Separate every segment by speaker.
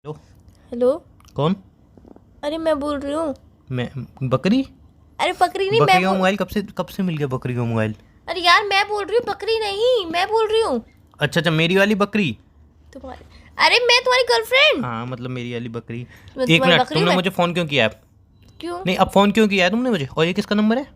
Speaker 1: Hello.
Speaker 2: Hello.
Speaker 1: कौन?
Speaker 2: अरे मैं बोल रही हूँ।
Speaker 1: मैं? बकरी?
Speaker 2: अरे बकरी नहीं,
Speaker 1: बकरी का मोबाइल कब से मिल गया बकरी का मोबाइल?
Speaker 2: अरे यार मैं बोल रही हूँ, बकरी नहीं मैं बोल रही हूँ।
Speaker 1: अच्छा अच्छा, मेरी वाली बकरी।
Speaker 2: तुम्हारी? अरे मैं तुम्हारी गर्लफ्रेंड।
Speaker 1: हाँ मतलब मेरी वाली बकरी।
Speaker 2: मैं
Speaker 1: एक
Speaker 2: तुम्हारी
Speaker 1: मिनट,
Speaker 2: बकरी
Speaker 1: तुमने
Speaker 2: में
Speaker 1: मुझे फ़ोन क्यों किया है?
Speaker 2: क्यों?
Speaker 1: नहीं, अब फ़ोन क्यों किया है तुमने मुझे? और ये किसका नंबर है?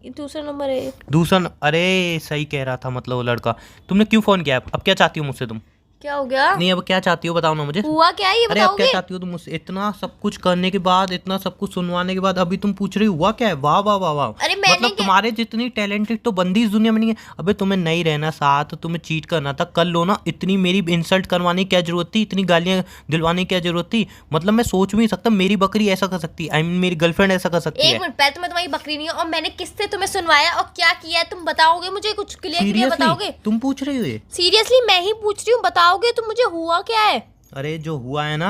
Speaker 2: ये दूसरा नंबर है।
Speaker 1: अरे सही कह रहा था, मतलब वो लड़का। तुमने क्यों फ़ोन किया है? अब क्या चाहती हो मुझसे तुम?
Speaker 2: क्या हो गया?
Speaker 1: नहीं, अब क्या चाहती हो बताओ ना मुझे।
Speaker 2: हुआ क्या है ये
Speaker 1: अरे अब क्या
Speaker 2: बताओगे?
Speaker 1: चाहती हो तुम मुझसे? इतना सब कुछ करने के बाद, इतना सब कुछ सुनवाने के बाद अभी तुम पूछ रही हो हुआ क्या है? वाह वाह वाह वाह।
Speaker 2: अरे मैंने
Speaker 1: मतलब तुम्हारे जितनी टैलेंटेड तो बंदी इस दुनिया में नहीं है। अबे तुम्हें नहीं रहना साथ, तुम्हें चीट करना था, कर लो ना। इतनी मेरी इंसल्ट करवाने की क्या जरूरत थी? इतनी गालियां दिलवाने की क्या जरूरत थी? मतलब मैं सोच भी नहीं सकता मेरी बकरी ऐसा कर सकती है। आई मीन मेरी गर्लफ्रेंड ऐसा कर सकती
Speaker 2: एक
Speaker 1: है।
Speaker 2: मिनट, पहले तो मैं तुम्हारी बकरी नहीं हूँ और मैंने किससे तुम्हें सुनवाया और क्या किया है तुम बताओगे मुझे? कुछ क्लियर क्लियर
Speaker 1: सीरियसली
Speaker 2: बताओगे?
Speaker 1: तुम पूछ रही हो ये?
Speaker 2: सीरियसली मैं ही पूछ रही हूँ, बताओगे तुम मुझे हुआ क्या है?
Speaker 1: अरे जो हुआ है ना,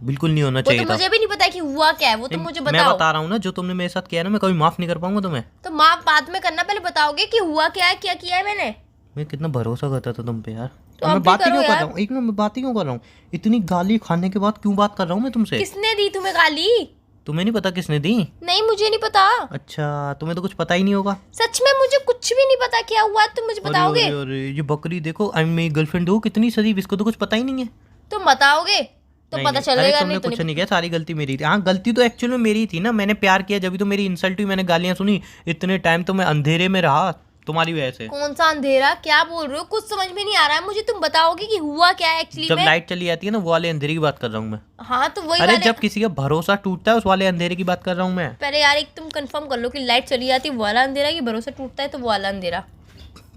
Speaker 1: बिल्कुल नहीं होना
Speaker 2: वो
Speaker 1: चाहिए
Speaker 2: तो
Speaker 1: था।
Speaker 2: मुझे भी नहीं पता कि हुआ क्या है, वो तो
Speaker 1: नहीं,
Speaker 2: मुझे
Speaker 1: मैं
Speaker 2: बताओ।
Speaker 1: बता रहा हूँ ना, जो तुमने मेरे साथ किया है ना, मैं कभी माफ नहीं कर पाऊंगा तुम्हें।
Speaker 2: तो माँ बाद में करना, पहले बताओगे कि हुआ क्या है, क्या किया है मैंने।
Speaker 1: मैं कितना भरोसा करता था तुम पे यार।
Speaker 2: तो
Speaker 1: अब
Speaker 2: अब
Speaker 1: मैं
Speaker 2: भी
Speaker 1: बात ही
Speaker 2: करो
Speaker 1: क्यों कर
Speaker 2: यार।
Speaker 1: रहा हूँ? एक मिनट, मैं बात ही क्यों कर रहा हूँ? इतनी गाली खाने के बाद क्यों बात कर रहा हूँ मैं तुमसे?
Speaker 2: किसने दी तुम्हें गाली?
Speaker 1: तुम्हें नहीं पता किसने दी?
Speaker 2: नहीं मुझे नहीं पता।
Speaker 1: अच्छा, तुम्हें तो कुछ पता ही नहीं होगा।
Speaker 2: सच में मुझे कुछ भी नहीं पता क्या हुआ, तुम मुझे
Speaker 1: अरे
Speaker 2: बताओगे?
Speaker 1: अरे अरे, ये बकरी देखो, आई मेरी गर्लफ्रेंड हो, कितनी शरीफ, इसको तो कुछ पता ही नहीं है।
Speaker 2: तुम बताओगे तो
Speaker 1: नहीं
Speaker 2: पता
Speaker 1: नहीं, अरे
Speaker 2: चलेगा,
Speaker 1: तुमने
Speaker 2: नहीं तो
Speaker 1: कुछ
Speaker 2: नहीं
Speaker 1: नहीं
Speaker 2: पता।
Speaker 1: किया, सारी गलती मेरी थी। हाँ, गलती तो एक्चुअल में मेरी थी ना, मैंने प्यार किया जब भी तो मेरी इंसल्ट हुई, मैंने गालियाँ सुनी। इतने टाइम तो मैं अंधेरे में रहा तुम्हारी वजह से।
Speaker 2: कौन सा अंधेरा? क्या बोल रहे हो? कुछ समझ में नहीं आ रहा है मुझे, तुम बताओगे कि हुआ क्या है एक्चुअली
Speaker 1: जब
Speaker 2: में।
Speaker 1: लाइट चली जाती है ना, वो वाले अंधेरे की बात कर रहा हूँ मैं।
Speaker 2: हाँ तो वही
Speaker 1: अरे
Speaker 2: वाले।
Speaker 1: जब किसी का भरोसा टूटता है, उस वाले अंधेरे की बात कर रहा हूँ मैं।
Speaker 2: पहले यार एक तुम कंफर्म कर लो कि लाइट चली जाती है वो वाला अंधेरा, कि भरोसा टूटता है तो वो वाला अंधेरा।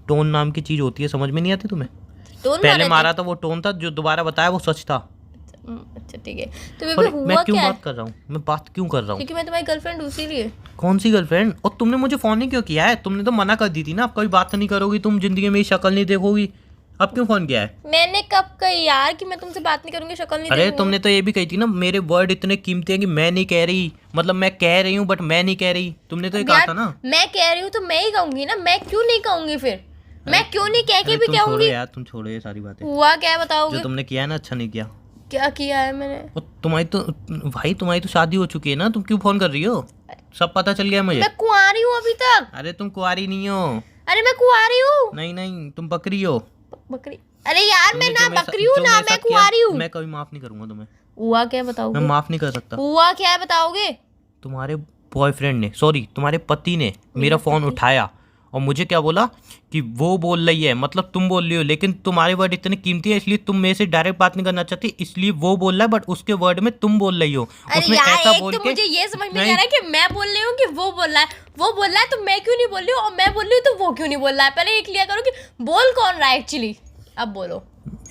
Speaker 1: टोन नाम की चीज होती है, समझ में नहीं आती तुम्हें?
Speaker 2: टोन
Speaker 1: पहले
Speaker 2: मारे थे?
Speaker 1: मारा था वो टोन था, जो दोबारा बताया वो सच था।
Speaker 2: अच्छा ठीक है। तो
Speaker 1: और
Speaker 2: बेबी
Speaker 1: मैं
Speaker 2: हुआ
Speaker 1: क्यों
Speaker 2: क्या है?
Speaker 1: बात कर रहा हूँ? मैं बात क्यों कर रहा हूँ?
Speaker 2: क्योंकि मैं तुम्हारी गर्लफ्रेंड हूँ इसीलिए।
Speaker 1: कौन सी गर्लफ्रेंड? और तुमने मुझे फोन नहीं क्यों किया है? तुमने तो मना कर दी थी ना, अब कभी बात नहीं करोगी तुम, जिंदगी में शक्ल नहीं देखोगी। अब क्यों फोन किया है?
Speaker 2: मैंने कब कही यार कि मैं तुमसे बात नहीं करूंगी, शक्ल नहीं
Speaker 1: अरे
Speaker 2: देखूंगी?
Speaker 1: तुमने तो ये भी कही थी ना, मेरे वर्ड इतने कीमती हैं कि मैं नहीं कह रही, मतलब मैं कह रही हूँ बट मैं नहीं कह रही। तुमने तो ये
Speaker 2: अब
Speaker 1: कहा
Speaker 2: यार
Speaker 1: था ना।
Speaker 2: मैं कह रही हूँ तो मैं ही कहूंगी ना, मैं क्यों नहीं कहूंगी फिर? मैं क्यों नहीं कह के
Speaker 1: अरे
Speaker 2: भी
Speaker 1: तुम छोड़ो
Speaker 2: कहूंगी?
Speaker 1: यार, तुम छोड़ो ये सारी बातें।
Speaker 2: हुआ क्या है
Speaker 1: जो
Speaker 2: बताओगे?
Speaker 1: तुमने किया है ना, अच्छा नहीं किया।
Speaker 2: क्या किया है मैंने?
Speaker 1: और तुम्हारी तो, भाई तुम्हारी तो शादी हो चुकी है ना, तुम क्यों फोन कर रही हो? सब पता चल गया मुझे।
Speaker 2: मैं कुंवारी हूँ अभी तक।
Speaker 1: अरे तुम कुंवारी नहीं हो।
Speaker 2: अरे मैं कुंवारी हूँ।
Speaker 1: नहीं नहीं, तुम बकरी हो।
Speaker 2: बकरी? अरे यार मैं
Speaker 1: तुमने
Speaker 2: ना
Speaker 1: जो मेरे
Speaker 2: बकरी हूँ
Speaker 1: जो
Speaker 2: ना
Speaker 1: मेरे
Speaker 2: मैं
Speaker 1: साथ किया,
Speaker 2: कुंवारी हूँ।
Speaker 1: मैं कभी माफ नहीं करूंगा तुम्हें।
Speaker 2: हुआ क्या है
Speaker 1: मैं
Speaker 2: बताओगे?
Speaker 1: माफ नहीं कर सकता।
Speaker 2: हुआ क्या है बताओगे?
Speaker 1: तुम्हारे बॉयफ्रेंड ने, सॉरी तुम्हारे पति ने मेरा फोन
Speaker 2: पति?
Speaker 1: उठाया और मुझे क्या बोला कि वो बोल रही है, मतलब तुम बोल रही हो, लेकिन तुम्हारे वर्ड इतने कीमती है इसलिए तुम मेरे से डायरेक्ट बात नहीं करना चाहती, इसलिए वो बोल रहा है, बट उसके वर्ड में तुम बोल रही हो।
Speaker 2: अरे
Speaker 1: उसने
Speaker 2: यार
Speaker 1: ऐसा
Speaker 2: एक
Speaker 1: बोल
Speaker 2: तो
Speaker 1: के,
Speaker 2: मुझे ये समझ में नहीं
Speaker 1: नहीं
Speaker 2: आ रहा है कि मैं बोल रही हूँ कि वो बोल रहा है। वो बोल रहा है तो मैं क्यों नहीं बोल रही हूँ, और मैं बोल रही हूँ तो वो क्यों नहीं बोल रहा है? पहले ये क्लियर करो कि बोल कौन रहा है एक्चुअली। अब बोलो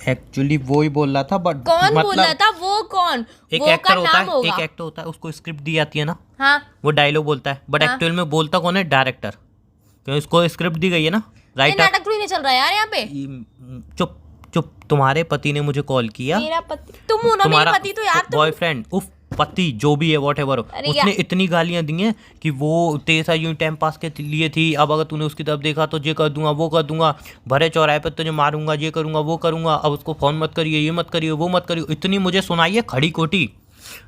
Speaker 1: एक्चुअली वो ही बोल रहा था, बट
Speaker 2: कौन
Speaker 1: मतलब
Speaker 2: बोल रहा था? वो कौन?
Speaker 1: एक
Speaker 2: वो
Speaker 1: एक्टर
Speaker 2: का
Speaker 1: होता
Speaker 2: नाम
Speaker 1: है,
Speaker 2: होगा।
Speaker 1: एक एक्टर होता है, उसको स्क्रिप्ट दी जाती है ना,
Speaker 2: हाँ
Speaker 1: वो डायलॉग बोलता है, बट
Speaker 2: हाँ।
Speaker 1: एक्चुअल में बोलता कौन है? डायरेक्टर। क्यों? इसको स्क्रिप्ट दी गई है ना,
Speaker 2: ये
Speaker 1: राइटर।
Speaker 2: नाटक थोड़ी नहीं चल रहा है यार यहाँ पे।
Speaker 1: चुप चुप, तुम्हारे पति ने मुझे कॉल किया।
Speaker 2: मेरा पति? तुम हो ना मेरे पति तो यार तुम।
Speaker 1: बॉयफ्रेंड, उफ, पति जो भी है, वॉट एवर,
Speaker 2: अरे
Speaker 1: उसने
Speaker 2: यार
Speaker 1: इतनी गालियां दी हैं कि वो तेरे साथ यूं टाइम पास के लिए थी, अब अगर तूने उसकी तरफ देखा तो ये कर दूंगा, वो कर दूंगा, भरे चौराहे पर तुझे मारूंगा, ये करूंगा, वो करूंगा, अब उसको फोन मत करिए, ये मत करिए, वो मत करिए, इतनी मुझे सुनाई है खड़ी खोटी।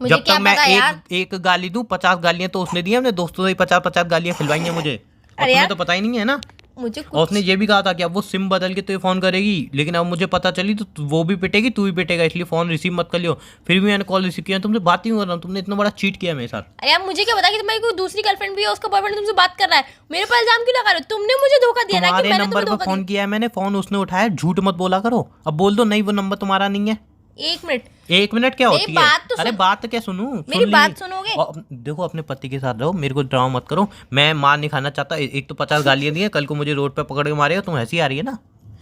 Speaker 2: मुझे
Speaker 1: जब
Speaker 2: क्या
Speaker 1: तक मैं
Speaker 2: पता यार।
Speaker 1: एक गाली दूं, 50 गालियां तो उसने दी है, अपने दोस्तों से 50-50 गालियां खिलवाई हैं मुझे। और
Speaker 2: अरे
Speaker 1: तुम्हें
Speaker 2: यार
Speaker 1: तो पता ही नहीं है ना।
Speaker 2: मुझे
Speaker 1: और
Speaker 2: कुछ
Speaker 1: उसने ये भी कहा था कि अब वो सिम बदल के तुझे फोन करेगी, लेकिन अब मुझे पता चली तो वो भी पिटेगी, तू भी पिटेगा, इसलिए फोन रिसीव मत कर लियो। फिर भी मैंने कॉल रिसीव किया, तुमसे बात ही कर रहा हूँ, तुमने इतना बड़ा चीट किया मेरे साथ।
Speaker 2: अरे यार मुझे क्या पता कि तुम्हारी कोई दूसरी गर्लफ्रेंड भी है, उसका बॉयफ्रेंड तुमसे बात कर रहा है। मेरे पर इल्जाम क्यों लगा रहे हो? तुमने मुझे धोखा दिया ना, कि
Speaker 1: तुम्हारे
Speaker 2: मैंने
Speaker 1: नंबर
Speaker 2: तुम्हें
Speaker 1: पर
Speaker 2: धोखा
Speaker 1: फोन किया है मैंने, फोन उसने उठाया, झूठ मत बोला करो। अब बोल दो नहीं वो नंबर तुम्हारा नहीं है।
Speaker 2: दिया? एक मिनट।
Speaker 1: एक मिनट क्या
Speaker 2: मेरी
Speaker 1: होती है?
Speaker 2: बात तो
Speaker 1: अरे
Speaker 2: सुन।
Speaker 1: बात क्या सुनूं?
Speaker 2: मेरी
Speaker 1: सुन ली।
Speaker 2: बात सुनोगे?
Speaker 1: और देखो अपने पति के साथ रहो, मेरे को ड्रामा मत करो, मैं मार नहीं खाना चाहता। एक तो 50 गालियां दी हैं, कल को मुझे रोड पे पकड़ के मारेगा, तुम हंसी आ रही है ना?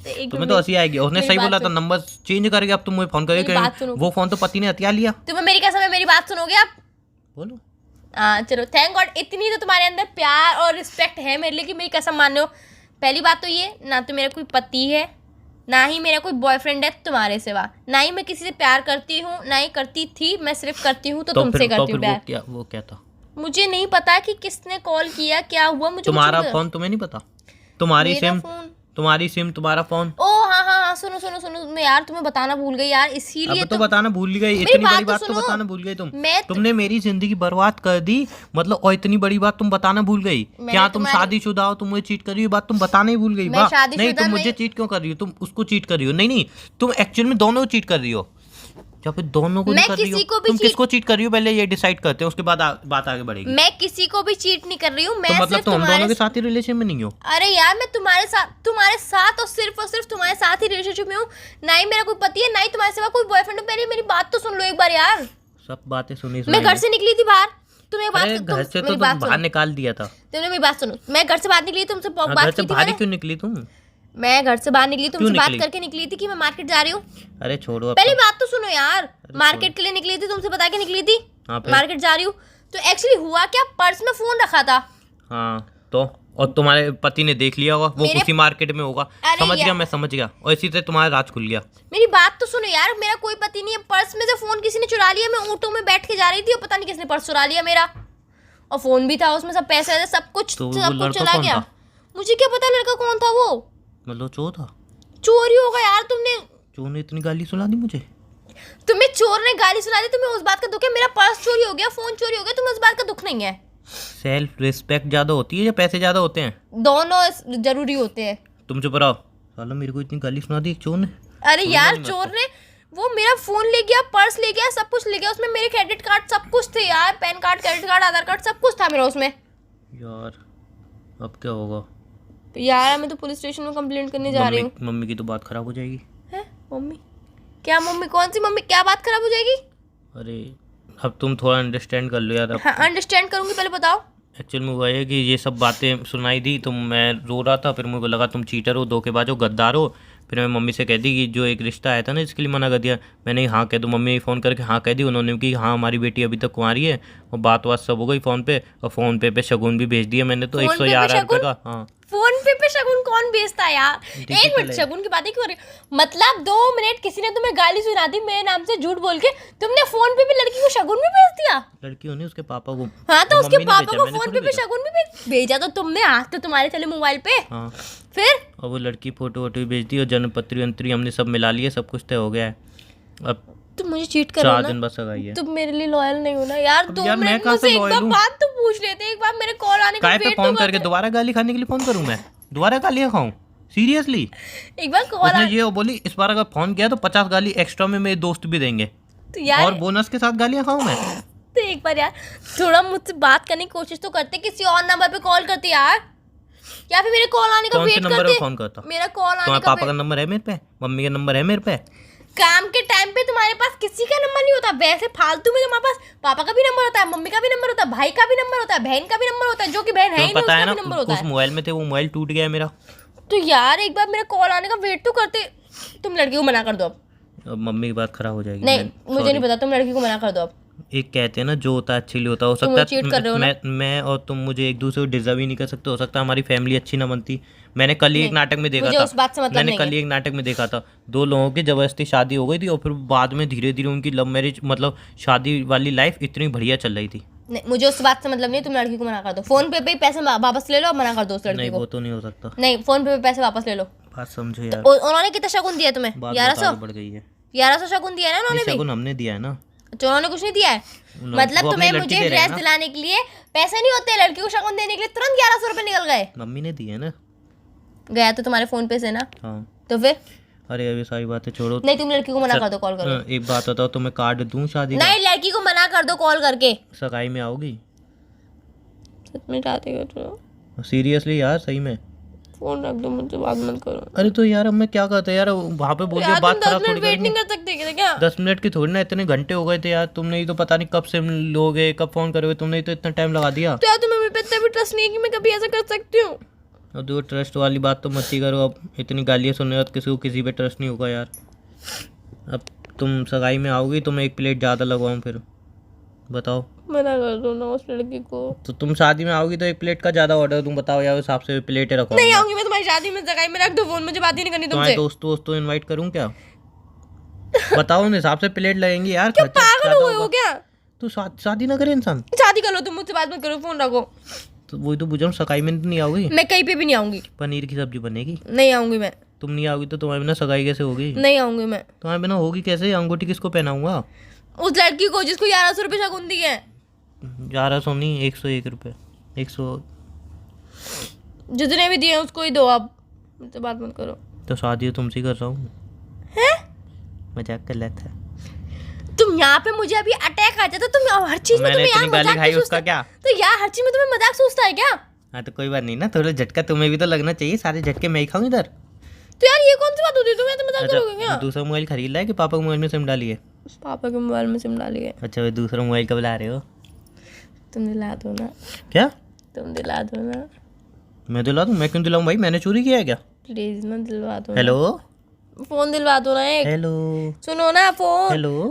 Speaker 2: एक
Speaker 1: तुम्हें तो हंसी आएगी। उसने
Speaker 2: मेरी
Speaker 1: सही
Speaker 2: बात
Speaker 1: बोला था
Speaker 2: सुन।
Speaker 1: नंबर चेंज करके अब तुम मुझे फोन
Speaker 2: मेरी बात
Speaker 1: करोगे,
Speaker 2: सुनो।
Speaker 1: वो फोन तो पति ने हथिया लिया।
Speaker 2: तुम्हें मेरी कसम है, मेरी बात सुनोगे आप?
Speaker 1: बोलो।
Speaker 2: हाँ चलो, थैंक गॉड इतनी तो तुम्हारे अंदर प्यार और रिस्पेक्ट है मेरे लिए कि मेरी कसम मान लो। पहली बात तो ये, ना तो मेरा कोई पति है, ना ही मेरा कोई बॉयफ्रेंड है तुम्हारे सिवा, ना ही मैं किसी से प्यार करती हूँ, ना ही करती थी। मैं सिर्फ करती हूँ तो तुमसे करती हूँ प्यार।
Speaker 1: वो क्या था?
Speaker 2: मुझे नहीं पता कि किसने कॉल किया, क्या हुआ, मुझे
Speaker 1: तुम्हारा
Speaker 2: कुछ नहीं
Speaker 1: फोन तुम्हें नहीं पता? तुम्हारी
Speaker 2: पता। मेरा
Speaker 1: सिम,
Speaker 2: फोन?
Speaker 1: तुम्हारी सिम, तुम्हारा फोन।
Speaker 2: ओ हाँ हाँ हाँ, सुनो सुनो सुनो, मैं यार तुम्हें बताना भूल गई यार, इसीलिए
Speaker 1: अब तो बताना भूल गई,
Speaker 2: मेरी
Speaker 1: इतनी
Speaker 2: बात
Speaker 1: बड़ी
Speaker 2: तो
Speaker 1: बात तो
Speaker 2: सुनो।
Speaker 1: बताना भूल गई
Speaker 2: तुमने
Speaker 1: मेरी जिंदगी बर्बाद कर दी, मतलब, और इतनी बड़ी बात तुम बताना भूल गई।
Speaker 2: मैंने
Speaker 1: क्या तुम
Speaker 2: तुम्हारी-
Speaker 1: शादीशुदा हो, तुम मुझे चीट कर रही हो, बात तुम बताना ही भूल गई।
Speaker 2: मैं
Speaker 1: वाह,
Speaker 2: शादीशुदा
Speaker 1: नहीं तुम मुझे
Speaker 2: नहीं-
Speaker 1: चीट क्यों कर रही हो, तुम उसको चीट कर रही हो। नहीं नहीं, तुम एक्चुअल में दोनों चीट कर रही हो, या फिर दोनों को
Speaker 2: मैं
Speaker 1: कर रही हो।
Speaker 2: किसी को भी
Speaker 1: तुम
Speaker 2: cheat-
Speaker 1: किसको चीट कर रही हो पहले ये डिसाइड करते हैं, उसके बाद बात आगे बढ़ेगी।
Speaker 2: मैं किसी को भी चीट नहीं कर रही हूँ, मैं
Speaker 1: तो मतलब
Speaker 2: सिर्फ
Speaker 1: तुम दोनों
Speaker 2: तुम्हारे
Speaker 1: के साथ ही रिलेशन में नहीं हो।
Speaker 2: अरे यार मैं तुम्हारे साथ और सिर्फ तुम्हारे साथ ही रिलेशनशिप में हूँ। ना ही मेरा कोई पति है, ना ही तुम्हारे सिवा कोई बॉयफ्रेंड है। पहले मेरी बात तो सुन लो एक बार यार।
Speaker 1: सब बातें सुनी
Speaker 2: मैं घर से निकली थी बाहर, तुम्हें बात
Speaker 1: अरे घर से तो
Speaker 2: मेरी
Speaker 1: तुम
Speaker 2: बात
Speaker 1: बाहर
Speaker 2: सुनो,
Speaker 1: निकाल दिया था।
Speaker 2: तुमने मेरी बात सुनो। मैं घर से बाहर निकली, तुमसे
Speaker 1: हाँ,
Speaker 2: बात
Speaker 1: घर
Speaker 2: की
Speaker 1: से
Speaker 2: थी
Speaker 1: बाहर ही
Speaker 2: मैंने।
Speaker 1: क्यों निकली तुम?
Speaker 2: मैं घर से बाहर निकली, तुमसे बात
Speaker 1: निकली?
Speaker 2: करके निकली थी कि मैं मार्केट जा रही हूँ।
Speaker 1: अरे छोड़ो अब
Speaker 2: पहली
Speaker 1: तो।
Speaker 2: बात तो सुनो यार, मार्केट के लिए निकली थी, तुमसे बता के निकली थी
Speaker 1: हाँ, फिर?
Speaker 2: मार्केट जा रही हूँ। तो एक्चुअली हुआ क्या, पर्स में फोन रखा था।
Speaker 1: हाँ तो, और तुम्हारे पति ने देख लिया होगा, वो
Speaker 2: मेरे-
Speaker 1: उसी मार्केट में होगा।
Speaker 2: अरे
Speaker 1: समझ गया,
Speaker 2: यार।
Speaker 1: मैं समझ गया, और इसी से तुम्हारा राज खुल गया।
Speaker 2: मेरी बात तो सुनो यार, मेरा कोई पति नहीं है। पर्स में से फोन किसी ने चुरा लिया। मैं ऑटो में बैठ के जा रही थी और पता नहीं किसने पर्स चुरा लिया मेरा, और फोन भी था उसमें, सब पैसे थे, सब कुछ
Speaker 1: तो वो
Speaker 2: सब कुछ
Speaker 1: लड़का
Speaker 2: चला
Speaker 1: कौन
Speaker 2: गया।
Speaker 1: था?
Speaker 2: मुझे क्या पता लड़का कौन था वो।
Speaker 1: मतलब चोर था?
Speaker 2: चोरी होगा यार,
Speaker 1: चोर ने इतनी गाली सुना दी मुझे।
Speaker 2: तुम्हें चोर ने गाली सुना दी, तुम्हें उस बात का दुख है। मेरा पर्स चोरी हो गया, फोन चोरी हो गया, तुम्हें उस बात का दुख नहीं है।
Speaker 1: सेल्फ रिस्पेक्ट ज्यादा होती है या पैसे ज्यादा होते हैं?
Speaker 2: दोनों जरूरी होते हैं।
Speaker 1: तुम चुप रहो। साला मेरे को इतनी गाली सुना दी एक चोर ने।
Speaker 2: अरे यार चोर ने वो मेरा फोन ले गया, पर्स ले गया, सब कुछ ले गया। उसमें मेरे क्रेडिट कार्ड सब कुछ थे यार, पैन कार्ड, क्रेडिट कार्ड, आधार कार्ड, सब कुछ था मेरा उसमें।
Speaker 1: यार अब क्या होगा?
Speaker 2: यार मैं तो पुलिस स्टेशन में कंप्लेंट करने जा रही हूँ।
Speaker 1: मम्मी की तो बात खराब हो जाएगी।
Speaker 2: है मम्मी? क्या मम्मी? कौन सी मम्मी? क्या बात खराब हो जाएगी?
Speaker 1: अरे अब तुम थोड़ा अंडरस्टैंड कर लो यार।
Speaker 2: हाँ अंडरस्टैंड करूंगी, पहले बताओ।
Speaker 1: एक्चुअल में हुआ है कि ये सब बातें सुनाई दी तो मैं रो रहा था, फिर मुझे लगा तुम चीटर हो, धोखेबाज हो, गद्दार हो। फिर मैं मम्मी से कह दी कि जो एक रिश्ता आया था ना इसके लिए मना कर दिया। मैंने हाँ कह दो, मम्मी ने फ़ोन करके हाँ कह दी उन्होंने कि हाँ हमारी बेटी अभी तक कुंवारी है, और बात सब हो गई फ़ोन पे, और फ़ोन पे शगुन भी भेज दिया मैंने तो
Speaker 2: फ़ोन पे
Speaker 1: 111 रुपये
Speaker 2: शगुन?
Speaker 1: का। हाँ
Speaker 2: फोन पे शगुन कौन भेजता है यार? एक मिनट,
Speaker 1: है।
Speaker 2: शगुन की बातें क्यों हो रही? मतलब 2 मिनट किसी ने तुम्हें गाली सुना दी मेरे नाम से झूठ बोल के, तुमने फोन पे भी लड़की को शगुन भी भेज दिया?
Speaker 1: लड़की होनी उसके पापा को।
Speaker 2: हाँ तो उसके
Speaker 1: मम्मी ने
Speaker 2: पापा
Speaker 1: भेजा,
Speaker 2: को
Speaker 1: मैंने
Speaker 2: फोन
Speaker 1: थोड़ी
Speaker 2: पे भी
Speaker 1: भेजा।
Speaker 2: शगुन भी भेजा तो तुमने, आज तो तुम्हारे चले मोबाइल पे।
Speaker 1: हाँ
Speaker 2: फिर
Speaker 1: और वो लड़की फोटो वोटो भी भेज दी, और जन्मपत्री वंत्री हमने सब मिला लिए, सब कुछ तय हो गया है। अब
Speaker 2: तुम मुझे चीट कर रहे हो
Speaker 1: 4
Speaker 2: ना?
Speaker 1: दिन बस सगाई है।
Speaker 2: तुम मेरे लिए लॉयल नहीं हो ना यार।
Speaker 1: अब
Speaker 2: 2
Speaker 1: यार, मैं
Speaker 2: मिनट
Speaker 1: कहाँ से
Speaker 2: मुझसे एक
Speaker 1: loyal
Speaker 2: बार
Speaker 1: हूँ?
Speaker 2: बात तो पूछ लेते, एक बार मेरे कॉल आने का
Speaker 1: काय पे
Speaker 2: वेट तो
Speaker 1: फोन करके
Speaker 2: करते।
Speaker 1: दोबारा गाली खाने के लिए फोन करूँ मैं? दोबारा गालियाँ खाऊं? सीरियसली?
Speaker 2: एक बार कॉल
Speaker 1: उसने ये बोली इस बार अगर फोन किया तो 50 गाली एक्स्ट्रा में मेरे दोस्त भी देंगे,
Speaker 2: तो यार
Speaker 1: और बोनस के साथ गालियां खाऊं मैं?
Speaker 2: तो एक बार यार थोड़ा मुझसे बात करने की कोशिश तो करते, किसी और नंबर पे कॉल करते यार, या फिर मेरे कॉल आने का
Speaker 1: कौन से
Speaker 2: वेट
Speaker 1: नंबर पे
Speaker 2: करते।
Speaker 1: फोन करता?
Speaker 2: मेरा कॉल आने
Speaker 1: तुम्हारे
Speaker 2: का
Speaker 1: पापा का नंबर है मेरे पे, मम्मी का नंबर है मेरे पे।
Speaker 2: काम के टाइम पे तुम्हारे पास किसी का नंबर नहीं होता। वैसे फालतू में तुम्हारे पास पापा का भी नंबर होता है, मम्मी का भी नंबर होता है, भाई का भी नंबर होता है, बहन का भी नंबर होता है, जो कि बहन है ही
Speaker 1: तुम्हें
Speaker 2: नहीं
Speaker 1: पता है
Speaker 2: उसका
Speaker 1: ना
Speaker 2: भी नंबर होता
Speaker 1: उस
Speaker 2: है।
Speaker 1: मोबाइल में थे, वो मोबाइल टूट गया है मेरा।
Speaker 2: तो यार एक बार मेरे कॉल आने का वेट तो करते। तुम लड़की को मना कर दो अब।
Speaker 1: मम्मी की बात खराब हो जाएगी।
Speaker 2: नहीं मुझे नहीं पता, तुम लड़की को मना कर दो अब।
Speaker 1: एक कहते हैं ना जो होता है अच्छे लिए होता है। हो
Speaker 2: तुम
Speaker 1: सकता
Speaker 2: मुझे cheat कर रहे हो
Speaker 1: है मैं और तुम मुझे एक दूसरे को डिजर्व ही नहीं कर सकते। हो सकता है हमारी फैमिली अच्छी ना बनती। मैंने कल ही एक नाटक में देखा
Speaker 2: मुझे
Speaker 1: था,
Speaker 2: उस बात से मतलब
Speaker 1: मैंने
Speaker 2: नहीं
Speaker 1: कल ही एक नाटक में देखा था, 2 लोगों की जबरदस्ती शादी हो गई थी, और फिर बाद में धीरे धीरे उनकी लव मैरिज, मतलब शादी वाली लाइफ इतनी बढ़िया चल रही थी।
Speaker 2: नहीं मुझे उस बात से मतलब नहीं, तुम लड़की को मना कर दो। फोन पे ही पैसे वापस ले लो और मना कर दो उस लड़की
Speaker 1: नहीं
Speaker 2: को।
Speaker 1: वो तो नहीं हो सकता।
Speaker 2: नहीं फोन पे पैसे वापस ले लो।
Speaker 1: बात समझो यार,
Speaker 2: उन्होंने कितना शगुन दिया तुम्हें?
Speaker 1: बात
Speaker 2: 1100
Speaker 1: बहुत आगे बढ़ गई है।
Speaker 2: 1100 शगुन दिया है ना उन्होंने भी?
Speaker 1: शगुन हमने दिया है ना।
Speaker 2: तो उन्होंने कुछ नहीं दिया है? मतलब
Speaker 1: वो अपनी
Speaker 2: तुम्हें
Speaker 1: लड़की
Speaker 2: मुझे
Speaker 1: दे रहे हैं
Speaker 2: ड्रेस
Speaker 1: ना।
Speaker 2: दिलाने के लिए पैसे नहीं होते, लड़की को शगुन देने के लिए तुरंत 1100 रुपए निकल गए।
Speaker 1: मम्मी ने दिए ना।
Speaker 2: गया तो तुम्हारे फोन पे से ना?
Speaker 1: हाँ।
Speaker 2: तो फिर
Speaker 1: अरे अभी सारी बातें छोड़ो।
Speaker 2: नहीं तुम लड़की को मना कर दो कॉल करो।
Speaker 1: एक बात बताओ, तुम्हें कार्ड दूं शादी का?
Speaker 2: नहीं लड़की को मना कर दो कॉल करके।
Speaker 1: सगाई में आओगी?
Speaker 2: सच में चाहते हो तो
Speaker 1: सीरियसली यार, सही में?
Speaker 2: फोन रख दो, मुझसे बात मत करो।
Speaker 1: अरे तो यार अब मैं क्या करता यार, वहाँ पे बोल
Speaker 2: यार
Speaker 1: के बात
Speaker 2: तुम 10
Speaker 1: खराब थोड़ी
Speaker 2: मिनट वेट
Speaker 1: करेंगे।
Speaker 2: नहीं कर सकते क्या?
Speaker 1: 10 मिनट की थोड़ी ना, इतने घंटे हो गए थे यार। तुमने ही तो पता नहीं कब से लोगे, कब फोन करोगे, तुमने ही तो इतना टाइम लगा दिया।
Speaker 2: तो यार तुम्हें मेरे पे इतना भी ट्रस्ट नहीं है कि मैं कभी ऐसा कर सकती हूँ।
Speaker 1: अब जो ट्रस्ट वाली बात तो मत ही करो। अब इतनी गालियाँ सुनने बाद किसी को किसी पे ट्रस्ट नहीं होगा यार। अब तुम सगाई में आओगी तो मैं 1 प्लेट ज़्यादा लगवाऊँ फिर? बताओ।
Speaker 2: मना कर दो ना उस लड़की को।
Speaker 1: तो तुम शादी में आओगी तो 1 प्लेट का ज़्यादा ऑर्डर तुम बताओ यार, उस हिसाब से प्लेटें रखो।
Speaker 2: नहीं आऊंगी मैं तुम्हारी शादी में, सगाई में रख दो फोन, मुझे बात ही नहीं करनी
Speaker 1: तुम्हारे
Speaker 2: तुमसे।
Speaker 1: दोस्तों इनवाइट करूँ क्या? बताओ, उन हिसाब से प्लेट लगेंगी यार।
Speaker 2: क्या
Speaker 1: खर्चा
Speaker 2: पागल
Speaker 1: ज़्यादा
Speaker 2: हुए हो
Speaker 1: होगा।
Speaker 2: क्या?
Speaker 1: तो शादी ना करे इंसान।
Speaker 2: शादी कर लो तुम, मुझसे बात मत करो, फोन रखो।
Speaker 1: तो वही तो बुझाऊँ, सगाई में तो नहीं आओगी?
Speaker 2: मैं कहीं पे भी नहीं आऊंगी।
Speaker 1: पनीर की सब्जी बनेगी।
Speaker 2: नहीं आऊंगी मैं।
Speaker 1: तुम नहीं आओगी तो तुम्हारे बिना सगाई कैसे होगी?
Speaker 2: नहीं आऊंगी मैं
Speaker 1: तुम्हारे बिना होगी कैसे? अंगूठी किसको पहनाऊंगा?
Speaker 2: उस लड़की को जिसको 1100 रुपये शगुन दी है।
Speaker 1: 1100 नहीं, 101 रुपये। 100।
Speaker 2: जितने भी दिए उसको ही दो आप, मुझसे बात मत करो।
Speaker 1: तो शादी तुमसे ही कर रहा हूँ।
Speaker 2: हैं?
Speaker 1: मजाक कर लेता है।
Speaker 2: तुम यहाँ पे मुझे अभी अटैक आ जाता, तुम हर चीज में
Speaker 1: मैंने
Speaker 2: तुम्हें यार
Speaker 1: इतनी गाली
Speaker 2: मजाक
Speaker 1: खाई
Speaker 2: क्यों
Speaker 1: उसका
Speaker 2: सोचता?
Speaker 1: क्या?
Speaker 2: तो यार हर चीज में तुम्हें मजाक सोचता है क्या?
Speaker 1: हाँ तो कोई बात नहीं ना, थोड़ा झटका तुम्हें भी तो लगना चाहिए। सारे झटके मैं ही खाऊं इधर।
Speaker 2: तो यार ये कौन सी बात होती है, तुम्हें तो मजाक करोगे क्या?
Speaker 1: अच्छा, दूसरा मोबाइल खरीद लाया कि पापा के मोबाइल में सिम डाली है?
Speaker 2: पापा के मोबाइल में सिम डाली है।
Speaker 1: अच्छा, वे दूसरा मोबाइल कब ला रहे हो?
Speaker 2: तुम दिला दो ना,
Speaker 1: क्या?
Speaker 2: तुम दिला दो ना
Speaker 1: मैं दिला दूं? मैं क्यों दिलाऊं भाई? मैंने चोरी किया है क्या?
Speaker 2: प्लीज ना, दिलवा दो।
Speaker 1: हेलो
Speaker 2: फोन दिलवा दो ना एक।
Speaker 1: हेलो
Speaker 2: सुनो ना फोन।
Speaker 1: हेलो।